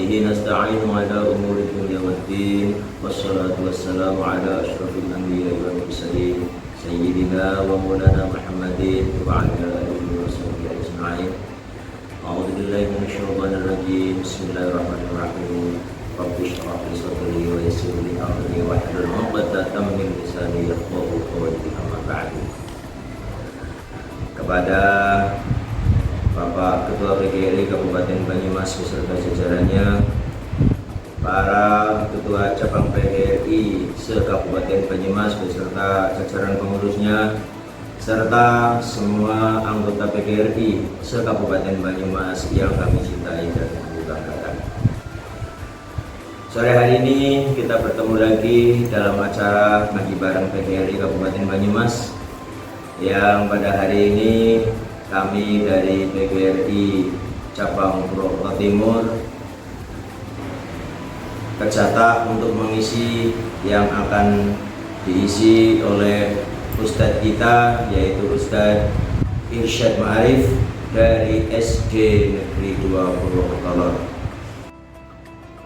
وبه نستعين على أمور الدنيا والدين والصلاة والسلام على أشرف الأنبياء والمرسلين سيدنا ومولانا محمد وعلى آله وصحبه أجمعين. أعوذ بالله من الشيطان الرجيم. بسم الله الرحمن الرحيم. رب اشرح لي صدري ويسر لي أمري واحلل عقدة من لساني يفقهوا قولي. أما بعد. Kepada Bapak Ketua PGRI Kabupaten Banyumas beserta jajarannya, para Ketua Cabang PGRI se-Kabupaten Banyumas beserta jajaran pengurusnya, serta semua anggota PGRI se-Kabupaten Banyumas yang kami cintai dan kami banggakan. Sore hari ini kita bertemu lagi dalam acara ngaji bareng PGRI Kabupaten Banyumas, yang pada hari ini kami dari PGRI Cabang Purwokerto Timur tercatat untuk mengisi yang akan diisi oleh Ustadz kita, yaitu Ustadz Irsyad Ma'arif dari SD Negeri 2 Purwokerto.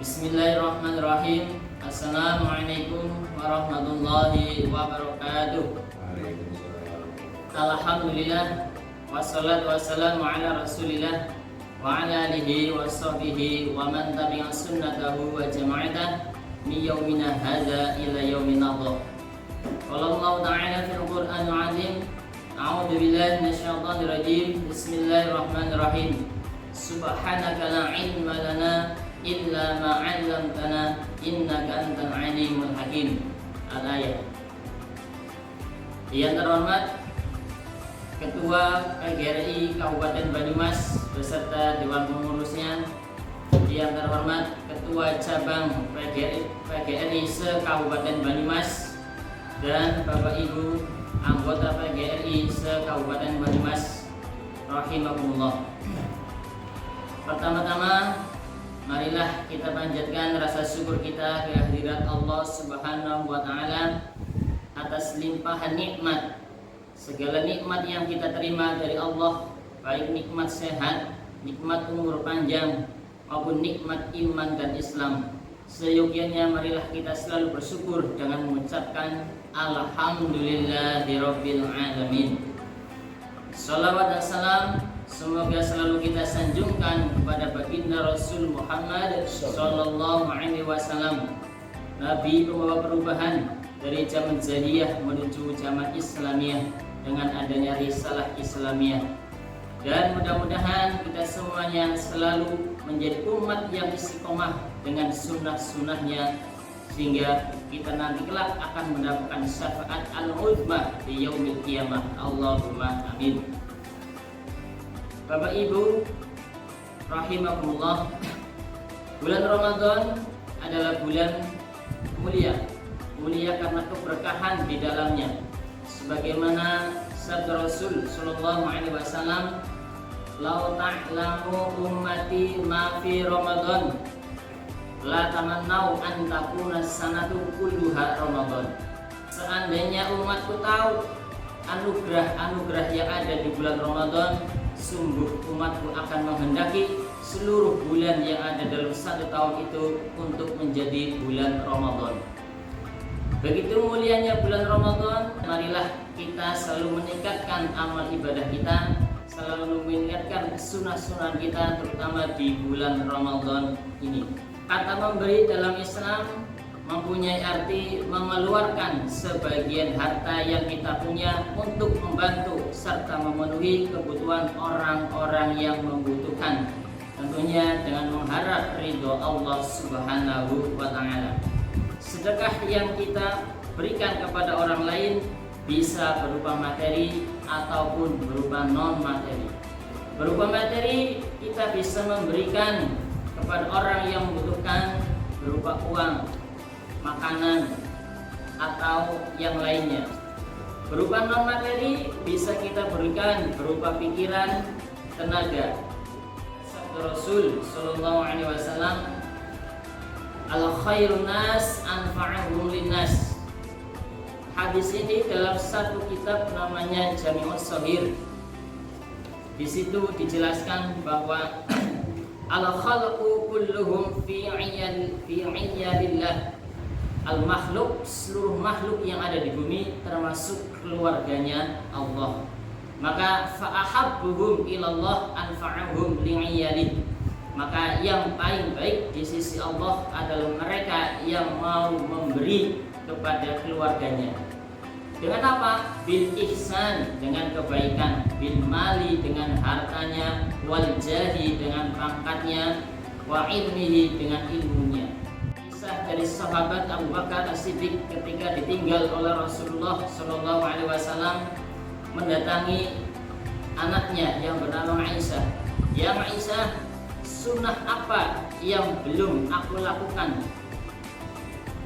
Bismillahirrahmanirrahim. Assalamualaikum warahmatullahi wabarakatuh. Alhamdulillah, wassalatu wassalamu ala rasulillah wa ala alihi wa sahbihi wa man tabi'a sunnatahu wa jama'atah min yaumina hadza ila yaumin nadha. Qala Allah ta'ala fil Qur'anil 'azim, a'udzu billahi minasyaitonir rajim. Bismillahirrahmanirrahim. Subhanaka la ilma lana illa ma 'allamtana innaka antal 'alimul hakim. Al-ayat. Yang terhormat Ketua PGRI Kabupaten Banyumas beserta Dewan Pengurusnya, yang terhormat Ketua Cabang PGRI se-Kabupaten Banyumas, dan Bapak Ibu anggota PGRI se-Kabupaten Banyumas rahimakumullah. Pertama-tama, marilah kita panjatkan rasa syukur kita kehadirat Allah Subhanahu wa Ta'ala atas limpahan nikmat. Segala nikmat yang kita terima dari Allah, baik nikmat sehat, nikmat umur panjang, maupun nikmat iman dan Islam, seyogyanya marilah kita selalu bersyukur dengan mengucapkan Alhamdulillahirabbil alamin. Salawat dan salam semoga selalu kita sanjungkan kepada baginda Rasul Muhammad sallallahu alaihi wasallam, Nabi pembawa perubahan dari zaman jahiliyah menuju zaman Islamiyah dengan adanya risalah Islamiyah. Dan mudah-mudahan kita semuanya selalu menjadi umat yang istiqomah dengan sunnah-sunnahnya, sehingga kita nanti kelak akan mendapatkan syafaat al-uzma di yaumil qiyamah. Allahumma amin. Bapak Ibu rahimakumullah, bulan Ramadan adalah bulan mulia karena keberkahan di dalamnya. Sebagaimana sabda Rasul sallallahu alaihi wasallam, "Lau ta'lamu ummati ma fi Ramadan, la tamannau an takuna sanatu kulluha Ramadan." Seandainya umatku tahu anugerah yang ada di bulan Ramadan, sungguh umatku akan menghendaki seluruh bulan yang ada dalam satu tahun itu untuk menjadi bulan Ramadan. Begitu mulianya bulan Ramadan, marilah kita selalu meningkatkan amal ibadah kita, selalu meningkatkan sunnah-sunnah kita, terutama di bulan Ramadan ini. Kata memberi dalam Islam mempunyai arti mengeluarkan sebagian harta yang kita punya untuk membantu serta memenuhi kebutuhan orang-orang yang membutuhkan, tentunya dengan mengharap ridho Allah Subhanahu wa Ta'ala. Sedekah yang kita berikan kepada orang lain bisa berupa materi ataupun berupa non materi. Berupa materi, kita bisa memberikan kepada orang yang membutuhkan berupa uang, makanan, atau yang lainnya. Berupa non materi bisa kita berikan berupa pikiran, tenaga. Sabda Rasul sallallahu alaihi wasallam, "Al khairun nas anfa'uhum linnas." Hadis ini dalam satu kitab namanya Jami'us Shaghir. Di situ dijelaskan bahwa Al-khalqu kulluhum fi iyalillah. Al-makhluk, seluruh makhluk yang ada di bumi termasuk keluarganya Allah. Maka fa'ahabbuhum ilallah anfa'ahum li'iyalih. Maka yang paling baik di sisi Allah adalah mereka yang mau memberi kepada keluarganya. Dengan apa? Bil ihsan, dengan kebaikan, bil mali, dengan hartanya, wal jadi, dengan pangkatnya, wa ilmihi, dengan ilmunya. Kisah dari sahabat Abu Bakar As-Siddiq ketika ditinggal oleh Rasulullah SAW mendatangi anaknya yang bernama Aisyah. Ya Aisyah, sunnah apa yang belum aku lakukan?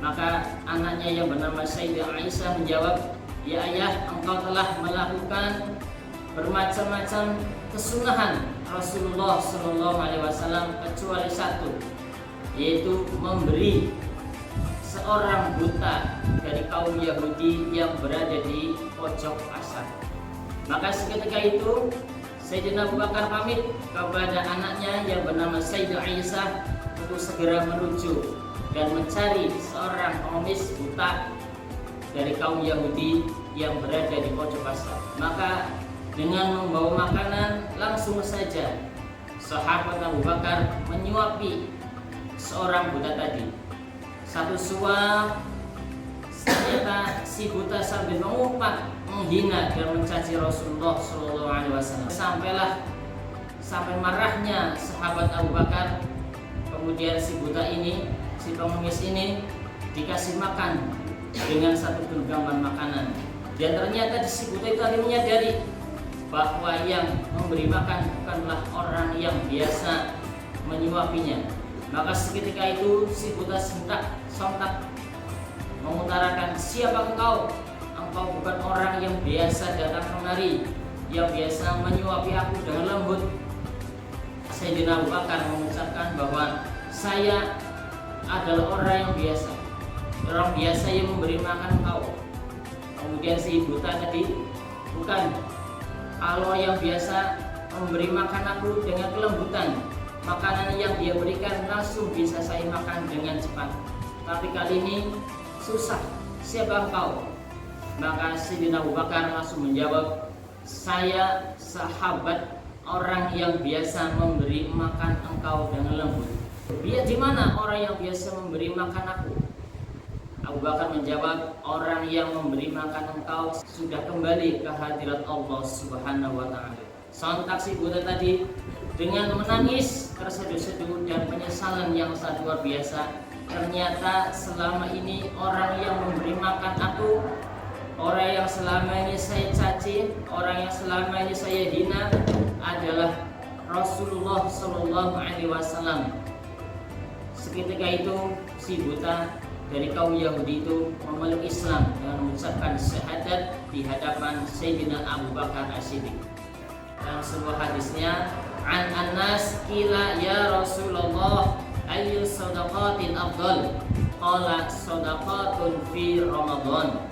Maka anaknya yang bernama Sayyidah Aisyah menjawab, ya ayah, engkau telah melakukan bermacam-macam kesunahan Rasulullah SAW kecuali satu, yaitu memberi seorang buta dari kaum Yahudi yang berada di pojok pasar. Maka seketika itu Sayyidina Abu Bakar pamit kepada anaknya yang bernama Sayyidah Aisyah untuk segera menuju dan mencari seorang pengemis buta dari kaum Yahudi yang berada di pojok pasar. Maka dengan membawa makanan, langsung saja sahabat Abu Bakar menyuapi seorang buta tadi. Satu suap, ternyata si buta sambil mengumpat, menghina dan mencaci Rasulullah SAW. Sampai marahnya sahabat Abu Bakar. Kemudian si buta ini, si pengemis ini dikasih makan dengan satu genggaman makanan. Dan ternyata si buta itu akhirnya menyadari bahwa yang memberi makan bukanlah orang yang biasa menyuapinya. Maka seketika itu si buta sontak mengutarakan, siapa engkau? Engkau bukan orang yang biasa datang kemari, yang biasa menyuapi aku dengan lembut. Sayyidina Abu Bakar mengucapkan bahwa saya adalah orang yang biasa, orang biasa yang memberi makan engkau. Kemudian si buta tadi, bukan, Allah yang biasa memberi makan aku dengan kelembutan. Makanan yang dia berikan langsung bisa saya makan dengan cepat. Tapi kali ini susah, siapa engkau? Maka Sayyidina Abu Bakar langsung menjawab, saya sahabat orang yang biasa memberi makan engkau dengan lembut. Dia di mana orang yang biasa memberi makan aku? Abu Bakar menjawab, orang yang memberi makan engkau sudah kembali ke hadirat Allah Subhanahu wa Ta'ala. Sontak si buta tadi dengan menangis terseduh-seduh dan penyesalan yang sangat luar biasa. Ternyata selama ini orang yang memberi makan aku, orang yang selama ini saya caci, orang yang selama ini saya hina adalah Rasulullah SAW. Seketika itu si buta dari kaum Yahudi itu memeluk Islam dengan mengucapkan syahadat di hadapan Sayyidina Abu Bakar As-Siddiq. Dalam sebuah hadisnya, an Anas qila ya Rasulullah ayyu shadaqatin afdal? Qala shadaqatun fi Ramadan.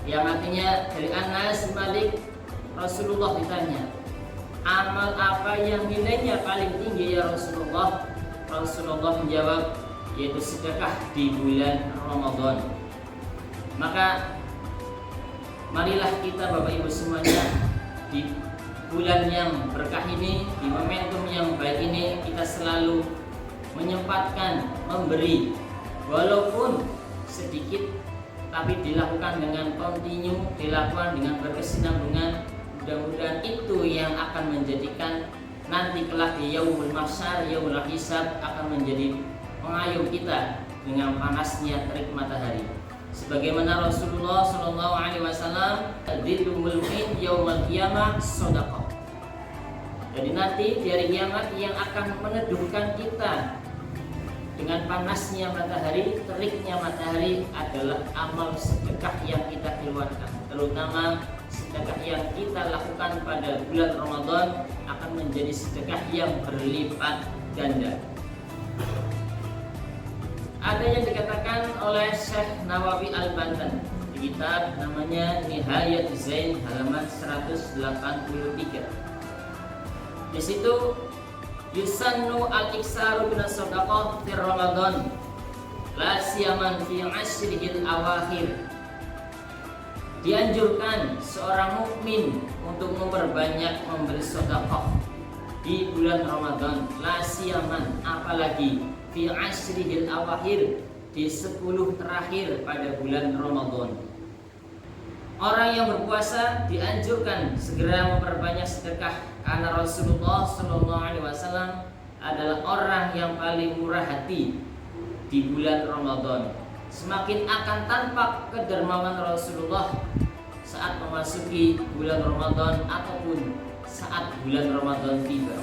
Yang artinya dari Anas Malik, Rasulullah ditanya, amal apa yang nilainya paling tinggi ya Rasulullah? Rasulullah menjawab, yaitu sedekah di bulan Ramadan. Maka marilah kita Bapak Ibu semuanya di bulan yang berkah ini, di momentum yang baik ini, kita selalu menyempatkan memberi walaupun sedikit, tapi dilakukan dengan kontinu, dilakukan dengan berkesinambungan. Mudah-mudahan itu yang akan menjadikan nanti kelak di yaumul mahsyar, yaumul hisab akan menjadi pengayuh kita dengan panasnya terik matahari. Sebagaimana Rasulullah SAW, dzillul mu'min yaumul qiyamah shadaqah. Jadi nanti di hari kiamat yang akan meneduhkan kita dengan panasnya matahari, teriknya matahari adalah amal sedekah yang kita keluarkan. Terutama sedekah yang kita lakukan pada bulan Ramadan akan menjadi sedekah yang berlipat ganda. Ada yang dikatakan oleh Syekh Nawawi Al-Bantan di kitab namanya Nihayat Zain halaman 183. Di situ yusannu al-iksaru min as-shadaqah fi Ramadan la siyaman fi ashrihil awakhir. Dianjurkan seorang mukmin untuk memperbanyak memberi sedekah di bulan Ramadan, la siyaman apalagi fi ashrihil awakhir, di 10 terakhir pada bulan Ramadan. Orang yang berpuasa dianjurkan segera memperbanyak sedekah karena Rasulullah SAW adalah orang yang paling murah hati di bulan Ramadan. Semakin akan tampak kedermawan Rasulullah saat memasuki bulan Ramadan ataupun saat bulan Ramadan tiba,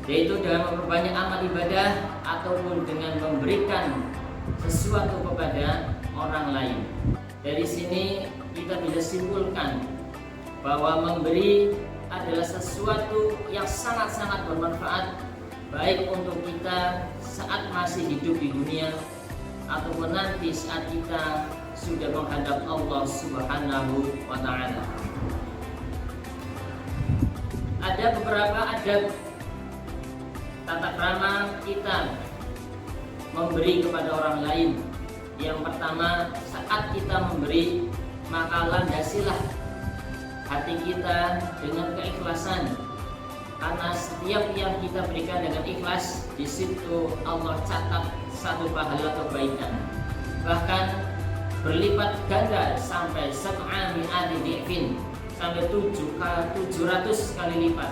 yaitu dengan memperbanyak amal ibadah ataupun dengan memberikan sesuatu kepada orang lain. Dari sini kita bisa simpulkan bahwa memberi adalah sesuatu yang sangat-sangat bermanfaat, baik untuk kita saat masih hidup di dunia ataupun nanti saat kita sudah menghadap Allah Subhanahu wa ta'ala. Ada beberapa adab tata krama kita memberi kepada orang lain. Yang pertama, saat kita memberi, maka landasilah hati kita dengan keikhlasan, karena setiap yang kita berikan dengan ikhlas, di situ Allah catat satu pahala kebaikan, bahkan berlipat ganda sampai 700 di'fin, sampai 700 kali lipat.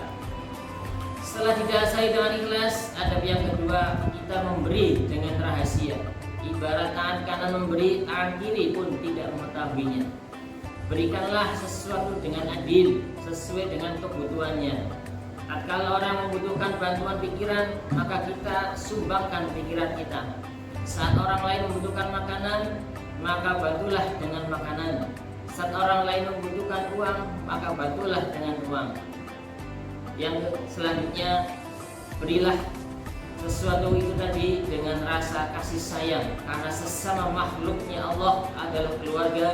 Setelah didasari dengan ikhlas, adab yang kedua, kita memberi dengan rahasia. Ibarat tangan kanan memberi, tangan kiri pun tidak mengetahuinya. Berikanlah sesuatu dengan adil, sesuai dengan kebutuhannya. Kalau orang membutuhkan bantuan pikiran, maka kita sumbangkan pikiran kita. Saat orang lain membutuhkan makanan, maka bantulah dengan makanan. Saat orang lain membutuhkan uang, maka bantulah dengan uang. Yang selanjutnya, berilah sesuatu itu tadi dengan rasa kasih sayang, karena sesama makhluknya Allah adalah keluarga,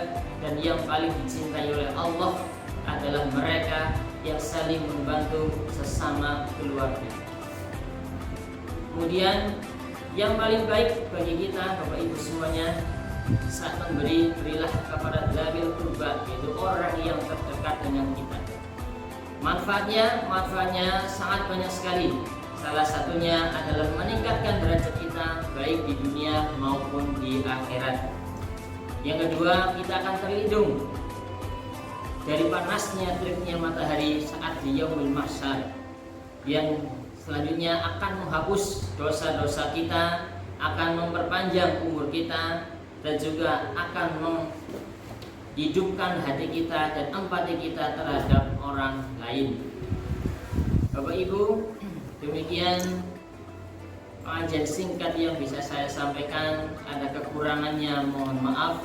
dan yang paling dicintai oleh Allah adalah mereka yang saling membantu sesama keluarga. Kemudian yang paling baik bagi kita, Bapak Ibu semuanya, saat memberi, berilah kepada dzawil qurba, yaitu orang yang terdekat dengan kita. Manfaatnya sangat banyak sekali. Salah satunya adalah meningkatkan derajat kita baik di dunia maupun di akhirat. Yang kedua, kita akan terlindung dari panasnya teriknya matahari saat di yaumul mahsyar. Yang selanjutnya akan menghapus dosa-dosa kita, akan memperpanjang umur kita, dan juga akan menghidupkan hati kita dan empati kita terhadap orang lain. Bapak Ibu, demikian pengajian singkat yang bisa saya sampaikan. Ada kekurangannya, mohon maaf.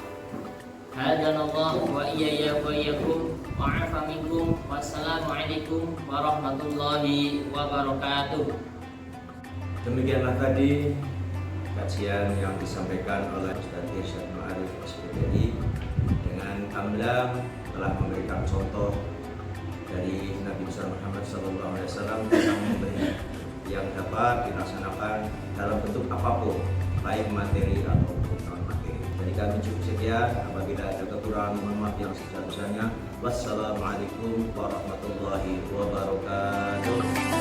Hadanallahu wa iyaya wa iyyakum wa afa minkum. Wassalamualaikum warahmatullahi wabarakatuh. Demikianlah tadi kajian yang disampaikan oleh Ustaz Irsyad Ma'arif SPDI dengan gamblang telah memberikan contoh dari Nabi Muhammad SAW tentang memberi yang dapat dilaksanakan dalam bentuk apapun, baik materi ataupun non materi. Dari kami cukup sekian. Apabila ada kekurangan, mohon maaf yang sebesar-besarnya. Wassalamualaikum warahmatullahi wabarakatuh.